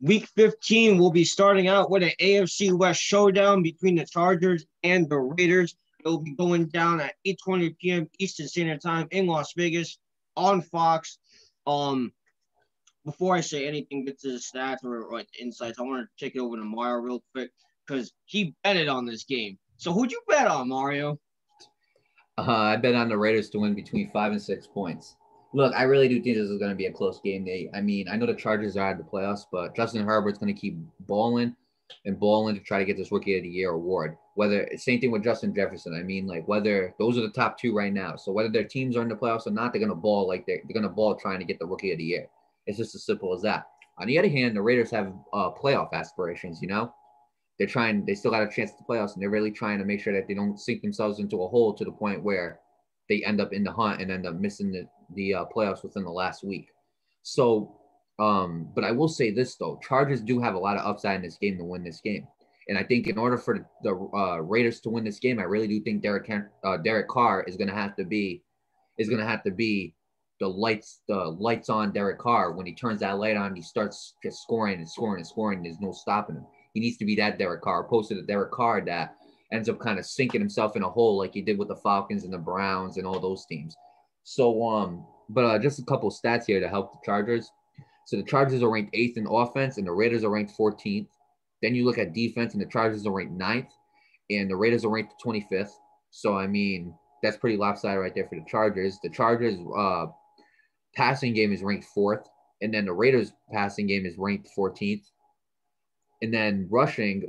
Week 15 will be starting out with an AFC West showdown between the Chargers and the Raiders. It will be going down at 8:20 p.m. Eastern Standard Time in Las Vegas on Fox. Um, Before I say anything, get to the stats or like insights, I want to take it over to Mario real quick because he betted on this game. So who'd you bet on, Mario? I bet on the Raiders to win between 5 and 6 points. Look, I really do think this is going to be a close game, Nate. I mean, I know the Chargers are out of the playoffs, but Justin Herbert's going to keep balling and balling to try to get this Rookie of the Year award. Whether same thing with Justin Jefferson. I mean, like whether those are the top two right now. So whether their teams are in the playoffs or not, they're going to ball like they're going to ball trying to get the Rookie of the Year. It's just as simple as that. On the other hand, the Raiders have playoff aspirations. They still got a chance at the playoffs, and they're really trying to make sure that they don't sink themselves into a hole to the point where they end up in the hunt and end up missing the playoffs within the last week. So, but I will say this though, Chargers do have a lot of upside in this game to win this game. And I think in order for the Raiders to win this game, I really do think Derek Carr is going to have to be the lights on Derek Carr. When he turns that light on, he starts just scoring and scoring and scoring. There's no stopping him. He needs to be that Derek Carr, opposed to the Derek Carr that ends up kind of sinking himself in a hole like he did with the Falcons and the Browns and all those teams. So, but just a couple stats here to help the Chargers. So the Chargers are ranked 8th in offense, and the Raiders are ranked 14th. Then you look at defense, and the Chargers are ranked 9th, and the Raiders are ranked 25th. So, I mean, that's pretty lopsided right there for the Chargers. The Chargers passing game is ranked 4th, and then the Raiders passing game is ranked 14th. And then rushing,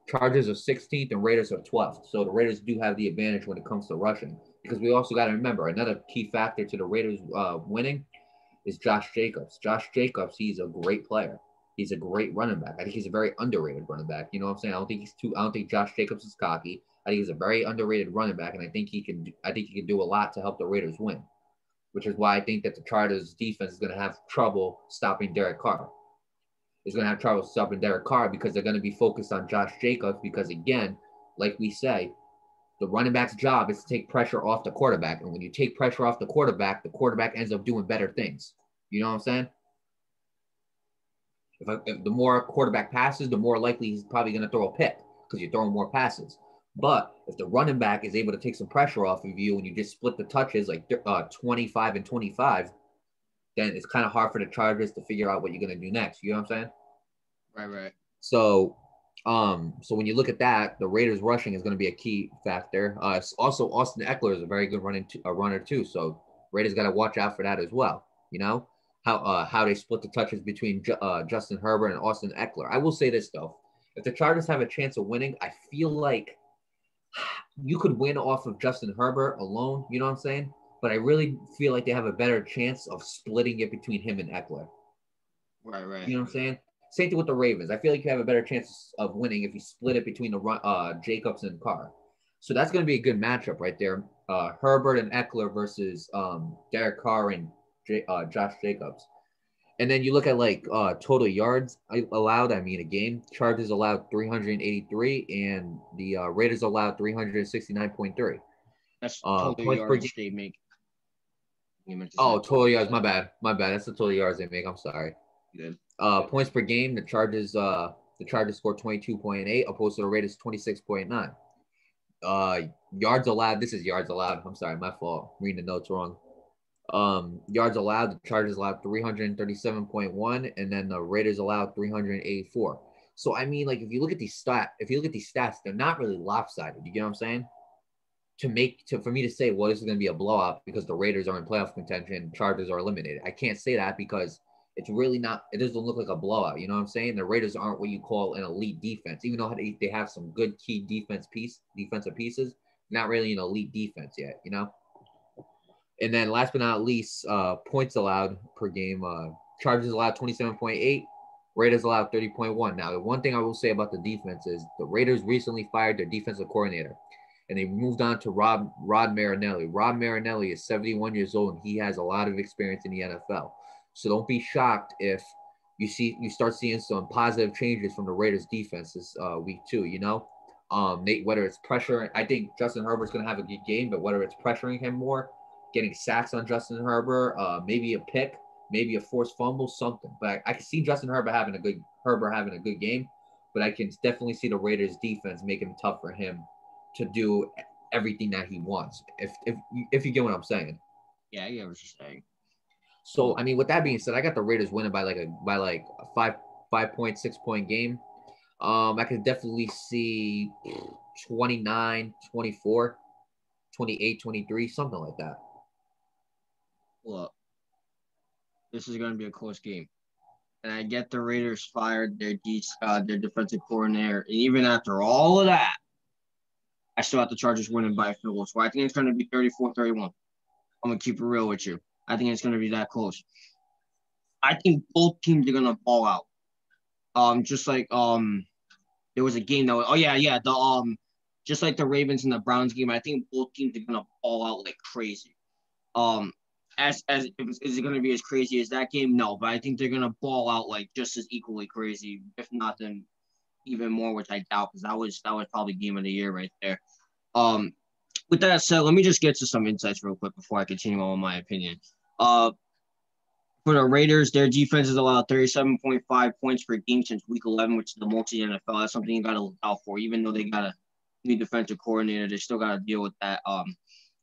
Chargers are 16th and Raiders are 12th. So the Raiders do have the advantage when it comes to rushing. Because we also got to remember, another key factor to the Raiders winning is Josh Jacobs. Josh Jacobs, he's a great player. He's a great running back. I think he's a very underrated running back. You know what I'm saying? I don't think Josh Jacobs is cocky. I think he's a very underrated running back, and I think he can do a lot to help the Raiders win. Which is why I think that the Chargers defense is going to have trouble stopping Derek Carr. Is going to have trouble stopping Derek Carr because they're going to be focused on Josh Jacobs because, again, like we say, the running back's job is to take pressure off the quarterback. And when you take pressure off the quarterback ends up doing better things. You know what I'm saying? If the more quarterback passes, the more likely he's probably going to throw a pick because you're throwing more passes. But if the running back is able to take some pressure off of you and you just split the touches like 25 and 25, then it's kind of hard for the Chargers to figure out what you're going to do next. You know what I'm saying? Right. So when you look at that, the Raiders rushing is going to be a key factor. Also, Austin Eckler is a very good runner too. So Raiders got to watch out for that as well. You know how they split the touches between Justin Herbert and Austin Eckler. I will say this though, if the Chargers have a chance of winning, I feel like you could win off of Justin Herbert alone. You know what I'm saying? But I really feel like they have a better chance of splitting it between him and Eckler. Right. You know what I'm saying? Same thing with the Ravens. I feel like you have a better chance of winning if you split it between the Jacobs and Carr. So that's going to be a good matchup right there. Herbert and Eckler versus Derek Carr and Josh Jacobs. And then you look at like total yards allowed. I mean, a game. Chargers allowed 383, and the Raiders allowed 369.3. That's total Points per yards game. they make. Oh, total yards. My bad. That's the total yards they make. I'm sorry. Good. Points per game. The Chargers scored 22.8, opposed to the Raiders 26.9. Yards allowed. This is yards allowed. I'm sorry, my fault. Reading the notes wrong. Yards allowed. The Chargers allowed 337.1, and then the Raiders allowed 384. So I mean, like if you look at these stats, they're not really lopsided. You get what I'm saying? For me to say, well, this is going to be a blowout because the Raiders are in playoff contention, Chargers are eliminated. I can't say that because it's really not. It doesn't look like a blowout. You know what I'm saying? The Raiders aren't what you call an elite defense, even though they have some good key defensive pieces. Not really an elite defense yet. You know. And then last but not least, points allowed per game. Chargers allowed 27.8. Raiders allowed 30.1. Now, the one thing I will say about the defense is the Raiders recently fired their defensive coordinator, and they moved on to Rod Marinelli. Rod Marinelli is 71 years old, and he has a lot of experience in the NFL. So don't be shocked if you start seeing some positive changes from the Raiders defense this week too. You know, whether it's pressure, I think Justin Herbert's going to have a good game, but whether it's pressuring him more, getting sacks on Justin Herbert, maybe a pick, maybe a forced fumble, something. But I can see Justin Herbert having a good game, but I can definitely see the Raiders defense making it tough for him to do everything that he wants. If you get what I'm saying. Yeah, I get what you're saying. So I mean, with that being said, I got the Raiders winning by like a 5.6 point game. I could definitely see 29, 24, 28, 23, something like that. Look, this is going to be a close game. And I get the Raiders fired their defensive coordinator. And even after all of that, I still have the Chargers winning by a field goal. So I think it's going to be 34-31. I'm going to keep it real with you. I think it's going to be that close. I think both teams are going to ball out. Just like there was a game that was, just like the Ravens and the Browns game, I think both teams are going to ball out like crazy. Is it going to be as crazy as that game? No, but I think they're going to ball out like just as equally crazy, if not then even more, which I doubt, because that was probably game of the year right there. With that said, let me just get to some insights real quick before I continue on with my opinion. For the Raiders, their defense has allowed 37.5 points per game since week 11, which is the most in the NFL. That's something you got to look out for. Even though they got a new defensive coordinator, they still got to deal with that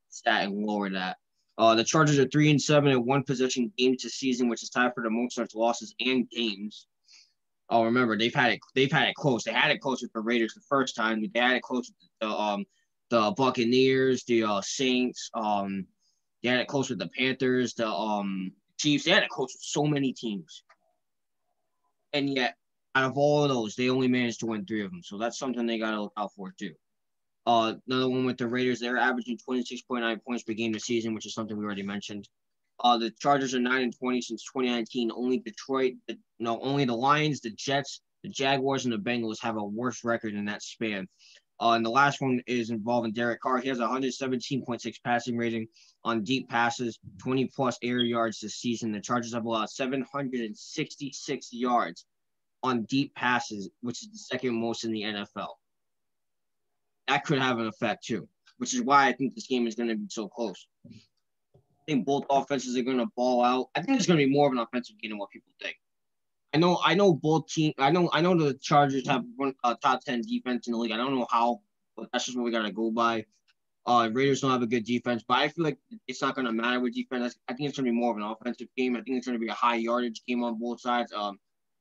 stat and lower that. The Chargers are 3-7 in one possession games this season, which is tied for the most such losses and games. Oh, remember they've had it close. They had it close with the Raiders the first time. They had it close with the Buccaneers, the Saints. They had it close with the Panthers, the Chiefs. They had it close with so many teams, and yet out of all of those, they only managed to win 3 of them. So that's something they got to look out for too. Another one with the Raiders, they're averaging 26.9 points per game this season, which is something we already mentioned. The Chargers are 9-20 since 2019. Only only the Lions, the Jets, the Jaguars, and the Bengals have a worse record in that span. And the last one is involving Derek Carr. He has 117.6 passing rating on deep passes, 20-plus air yards this season. The Chargers have allowed 766 yards on deep passes, which is the second most in the NFL. That could have an effect too, which is why I think this game is going to be so close. I think both offenses are going to ball out. I think it's going to be more of an offensive game than what people think. I know both teams. I know the Chargers have one top 10 defense in the league. I don't know how, but that's just what we got to go by. Raiders don't have a good defense, but I feel like it's not going to matter with defense. I think it's going to be more of an offensive game. I think it's going to be a high yardage game on both sides.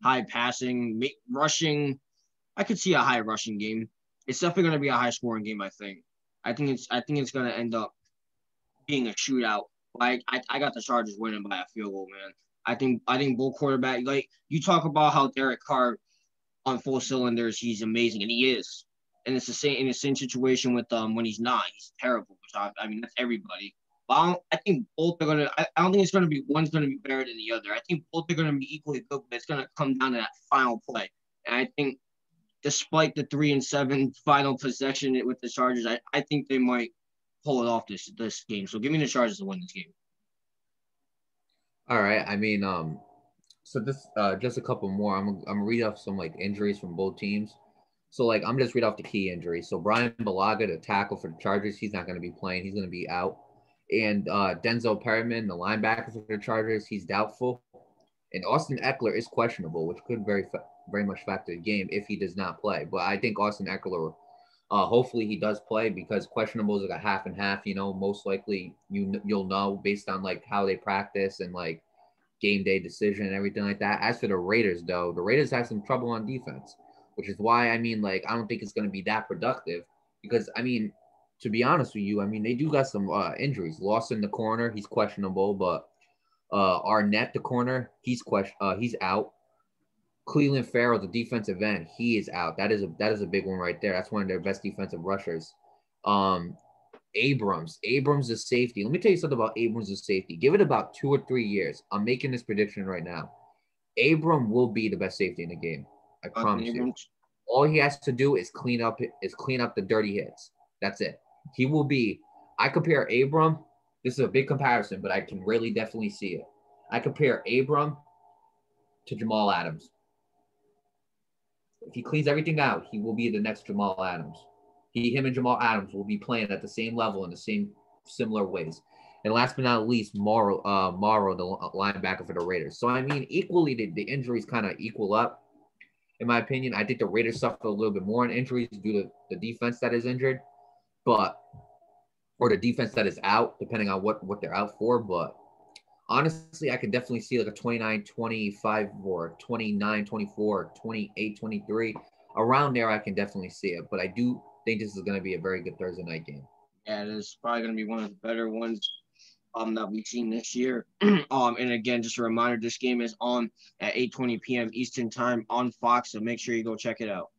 High passing, rushing. I could see a high rushing game. It's definitely going to be a high scoring game. I think it's going to end up being a shootout. I got the Chargers winning by a field goal, man. I think both quarterback, like you talk about how Derek Carr on full cylinders, he's amazing, and he is. And it's the same situation with when he's not. He's terrible. I mean, that's everybody. But I think both are gonna. I don't think it's gonna be one's gonna be better than the other. I think both are gonna be equally good, but it's gonna come down to that final play. And I think, despite the 3-7 final possession with the Chargers, I think they might pull it off this game. So give me the Chargers to win this game. All right. I mean, so this just a couple more. I'm gonna read off some like injuries from both teams. So like I'm just read off the key injuries. So Brian Bulaga, the tackle for the Chargers, he's not going to be playing. He's going to be out. And Denzel Perryman, the linebacker for the Chargers, he's doubtful. And Austin Eckler is questionable, which could very much factor the game if he does not play. But I think Austin Eckler, hopefully he does play, because questionable is like a half and half. You know, most likely you'll know based on like how they practice and like game day decision and everything like that. As for the Raiders, though, the Raiders have some trouble on defense, which is why, I mean, like, I don't think it's going to be that productive because, I mean, to be honest with you, I mean, they do got some injuries. Lawson, the corner, he's questionable, but Arnett, the corner, he's out. Cleveland Farrell, the defensive end, he is out. That is a big one right there. That's one of their best defensive rushers. Abrams is safety. Let me tell you something about Abrams is safety. Give it about 2 or 3 years. I'm making this prediction right now. Abram will be the best safety in the game. I promise you. All he has to do is clean up the dirty hits. That's it. He will be. I compare Abram. This is a big comparison, but I can really definitely see it. I compare Abram to Jamal Adams. If he cleans everything out, he will be the next Jamal Adams. Him and Jamal Adams will be playing at the same level in the same similar ways. And last but not least, Morrow, the linebacker for the Raiders. So, I mean, equally, the injuries kind of equal up, in my opinion. I think the Raiders suffer a little bit more in injuries due to the defense that is injured, or the defense that is out, depending on what they're out for. But honestly, I can definitely see like a 29-25 or 29-24, 28-23. Around there, I can definitely see it. But I do think this is going to be a very good Thursday night game. Yeah, it is probably going to be one of the better ones that we've seen this year. And again, just a reminder, this game is on at 8:20 p.m. Eastern time on Fox, so make sure you go check it out.